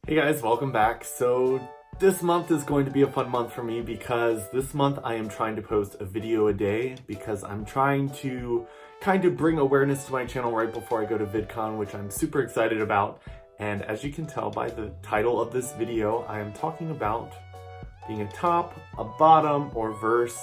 Hey guys, welcome back. So this month is going to be a fun month for me because this month I am trying to post a video a day because I'm trying to kind of bring awareness to my channel right before I go to VidCon, which I'm super excited about. And as you can tell by the title of this video, I am talking about being a top, a bottom, or verse.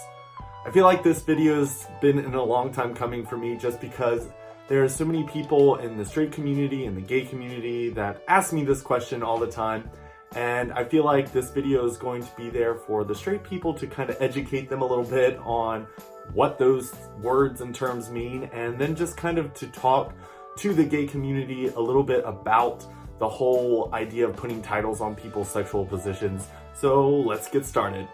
I feel like this video has been in a long time coming for me just because there are so many people in the straight community and the gay community that ask me this question all the time. And I feel like this video is going to be there for the straight people to kind of educate them a little bit on what those words and terms mean, and then just kind of to talk to the gay community a little bit about the whole idea of putting titles on people's sexual positions. So let's get started.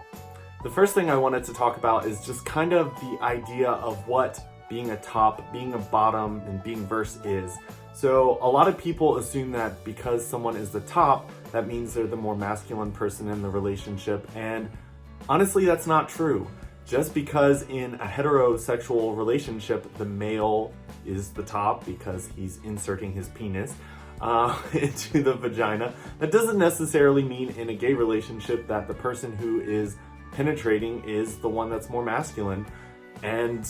The first thing I wanted to talk about is just kind of the idea of what being a top, being a bottom, and being verse is. So a lot of people assume that because someone is the top, that means they're the more masculine person in the relationship. And honestly, that's not true. Just because in a heterosexual relationship, the male is the top because he's inserting his penis into the vagina, that doesn't necessarily mean in a gay relationship that the person who is penetrating is the one that's more masculine. And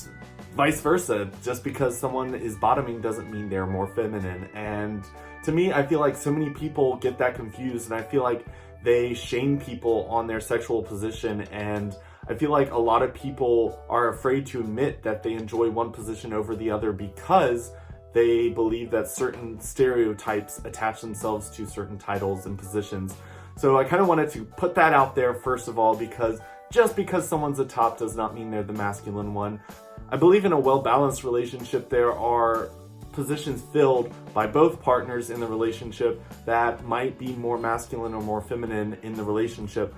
vice versa, just because someone is bottoming doesn't mean they're more feminine. And to me, I feel like so many people get that confused, and I feel like they shame people on their sexual position, and I feel like a lot of people are afraid to admit that they enjoy one position over the other because they believe that certain stereotypes attach themselves to certain titles and positions. So I kind of wanted to put that out there first of all, because just because someone's a top does not mean they're the masculine one. I believe in a well-balanced relationship, there are positions filled by both partners in the relationship that might be more masculine or more feminine in the relationship.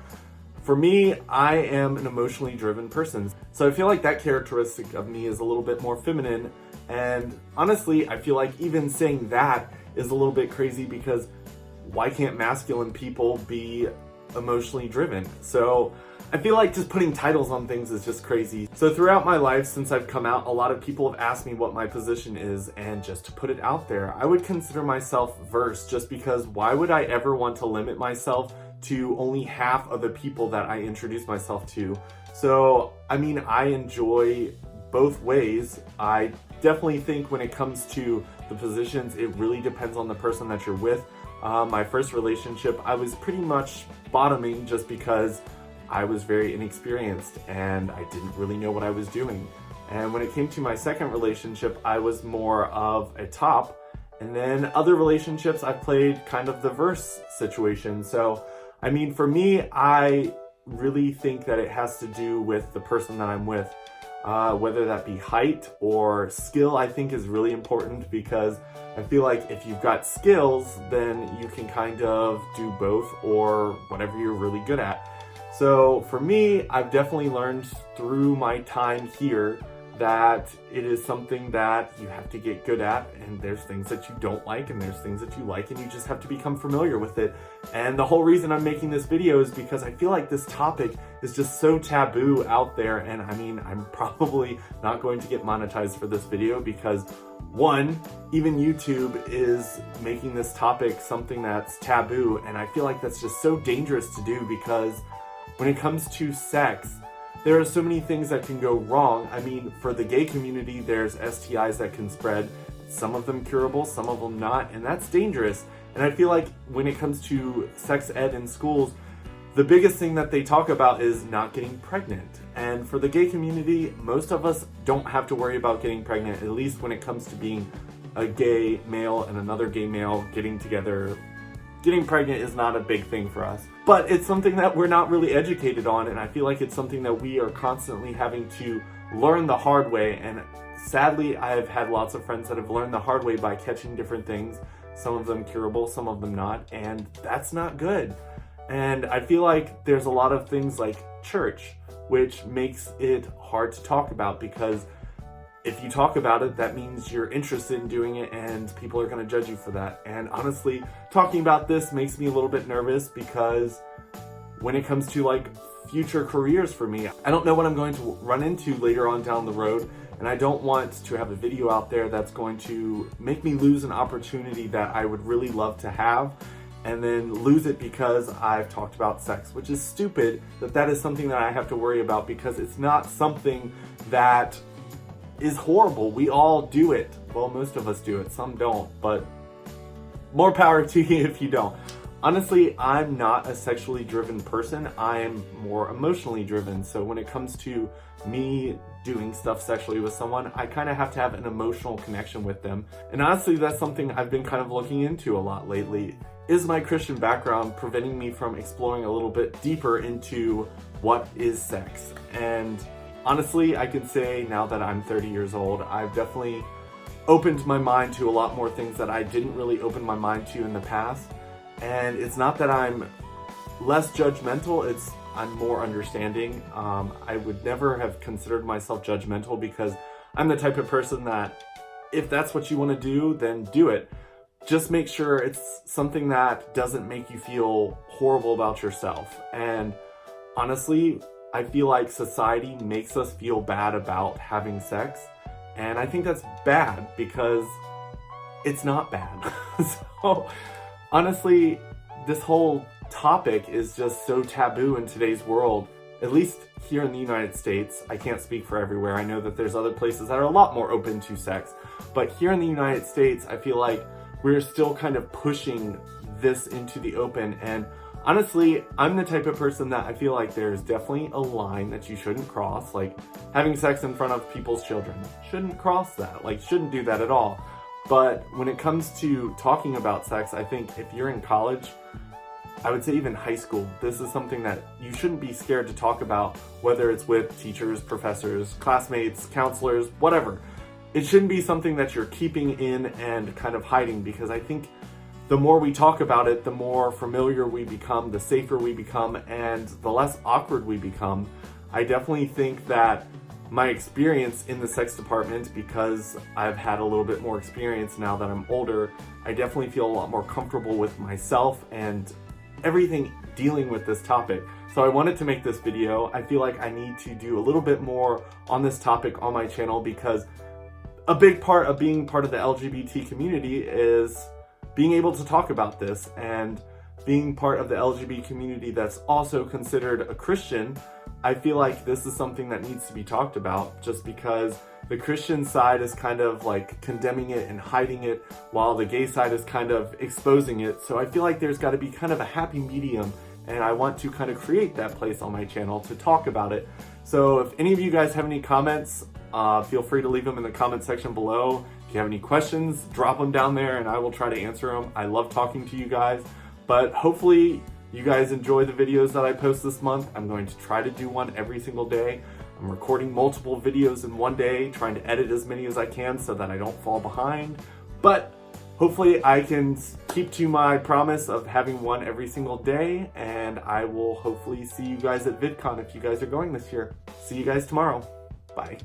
For me, I am an emotionally driven person, so I feel like that characteristic of me is a little bit more feminine. And honestly, I feel like even saying that is a little bit crazy because why can't masculine people be emotionally driven? So I feel like just putting titles on things is just crazy. So throughout my life, since I've come out, a lot of people have asked me what my position is, and just to put it out there, I would consider myself verse, just because why would I ever want to limit myself to only half of the people that I introduce myself to? So, I mean, I enjoy both ways. I definitely think when it comes to the positions, it really depends on the person that you're with. My first relationship, I was pretty much bottoming just because I was very inexperienced and I didn't really know what I was doing. And when it came to my second relationship, I was more of a top. And then other relationships, I played kind of the verse situation. So, I mean, for me, I really think that it has to do with the person that I'm with. Whether that be height or skill, I think is really important, because I feel like if you've got skills, then you can kind of do both or whatever you're really good at. So for me, I've definitely learned through my time here that it is something that you have to get good at, and there's things that you don't like and there's things that you like, and you just have to become familiar with it. And the whole reason I'm making this video is because I feel like this topic is just so taboo out there, and I mean, I'm probably not going to get monetized for this video because one, even YouTube is making this topic something that's taboo, and I feel like that's just so dangerous to do because when it comes to sex, there are so many things that can go wrong. I mean, for the gay community, there's STIs that can spread. Some of them curable, some of them not, and that's dangerous. And I feel like when it comes to sex ed in schools, the biggest thing that they talk about is not getting pregnant. And for the gay community, most of us don't have to worry about getting pregnant, at least when it comes to being a gay male and another gay male getting together. Getting pregnant is not a big thing for us, but it's something that we're not really educated on, and I feel like it's something that we are constantly having to learn the hard way. And sadly, I've had lots of friends that have learned the hard way by catching different things, some of them curable, some of them not, and that's not good. And I feel like there's a lot of things like church, which makes it hard to talk about, because if you talk about it, that means you're interested in doing it and people are going to judge you for that. And honestly, talking about this makes me a little bit nervous because when it comes to like future careers for me, I don't know what I'm going to run into later on down the road. And I don't want to have a video out there that's going to make me lose an opportunity that I would really love to have. and then lose it because I've talked about sex, which is stupid that is something that I have to worry about, because it's not something that is horrible. We all do it. Well, most of us do it, some don't, but more power to you if you don't. Honestly, I'm not a sexually driven person. I am more emotionally driven. So when it comes to me doing stuff sexually with someone, I kind of have to have an emotional connection with them. And honestly, that's something I've been kind of looking into a lot lately. Is my Christian background preventing me from exploring a little bit deeper into what is sex? And honestly, I can say now that I'm 30 years old, I've definitely opened my mind to a lot more things that I didn't really open my mind to in the past. And it's not that I'm less judgmental, it's I'm more understanding. I would never have considered myself judgmental, because I'm the type of person that if that's what you want to do, then do it. Just make sure it's something that doesn't make you feel horrible about yourself. And honestly, I feel like society makes us feel bad about having sex. And I think that's bad, because it's not bad. So honestly, this whole topic is just so taboo in today's world, at least here in the United States. I can't speak for everywhere. I know that there's other places that are a lot more open to sex. But here in the United States, I feel like we're still kind of pushing this into the open. And honestly, I'm the type of person that I feel like there's definitely a line that you shouldn't cross. Like having sex in front of people's children. Shouldn't cross that. Like, shouldn't do that at all. But when it comes to talking about sex, I think if you're in college, I would say even high school, this is something that you shouldn't be scared to talk about, whether it's with teachers, professors, classmates, counselors, whatever. It shouldn't be something that you're keeping in and kind of hiding, because I think the more we talk about it, the more familiar we become, the safer we become, and the less awkward we become. I definitely think that my experience in the sex department, because I've had a little bit more experience now that I'm older, I definitely feel a lot more comfortable with myself and everything dealing with this topic. So I wanted to make this video. I feel like I need to do a little bit more on this topic on my channel, because a big part of being part of the LGBT community is being able to talk about this, and being part of the LGBT community that's also considered a Christian. I feel like this is something that needs to be talked about, just because the Christian side is kind of like condemning it and hiding it, while the gay side is kind of exposing it. So I feel like there's got to be kind of a happy medium, and I want to kind of create that place on my channel to talk about it. So if any of you guys have any comments, feel free to leave them in the comment section below. If you have any questions, drop them down there and I will try to answer them. I love talking to you guys, but hopefully you guys enjoy the videos that I post this month. I'm going to try to do one every single day. I'm recording multiple videos in one day, trying to edit as many as I can so that I don't fall behind. But hopefully I can keep to my promise of having one every single day, and I will hopefully see you guys at VidCon if you guys are going this year. See you guys tomorrow. Bye.